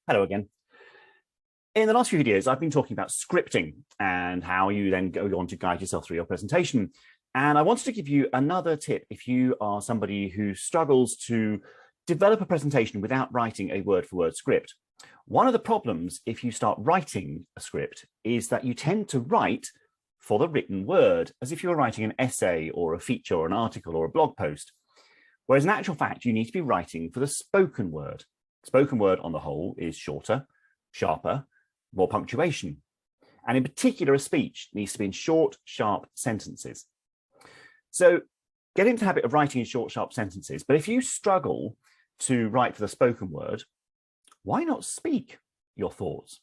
Hello again. In the last few videos, I've been talking about scripting and how you then go on to guide yourself through your presentation. And I wanted to give you another tip if you are somebody who struggles to develop a presentation without writing a word-for-word script. One of the problems if you start writing a script is that you tend to write for the written word, as if you were writing an essay or a feature or an article or a blog post. Whereas in actual fact, you need to be writing for the spoken word. Spoken word on the whole is shorter, sharper, more punctuation. And in particular, a speech needs to be in short, sharp sentences. So get into the habit of writing in short, sharp sentences. But if you struggle to write for the spoken word, why not speak your thoughts?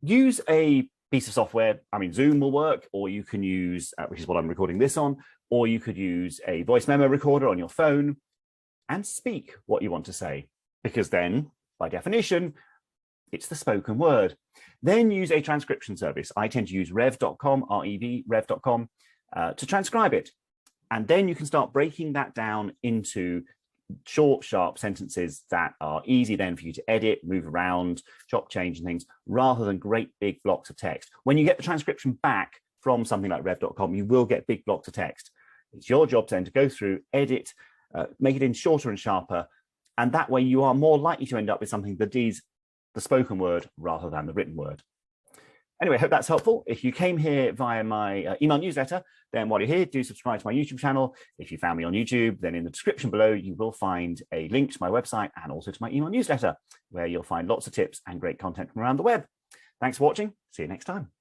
Use a piece of software. I mean, Zoom will work, or you can use, which is what I'm recording this on, or you could use a voice memo recorder on your phone and speak what you want to say, because then, by definition, it's the spoken word. Then use a transcription service. I tend to use rev.com, rev.com, to transcribe it. And then you can start breaking that down into short, sharp sentences that are easy then for you to edit, move around, chop, change and things, rather than great big blocks of text. When you get the transcription back from something like rev.com, you will get big blocks of text. It's your job then to go through, edit, make it in shorter and sharper. And that way you are more likely to end up with something that is the spoken word rather than the written word. Anyway, I hope that's helpful. If you came here via my email newsletter, then while you're here, do subscribe to my YouTube channel. If you found me on YouTube, then in the description below, you will find a link to my website and also to my email newsletter, where you'll find lots of tips and great content from around the web. Thanks for watching. See you next time.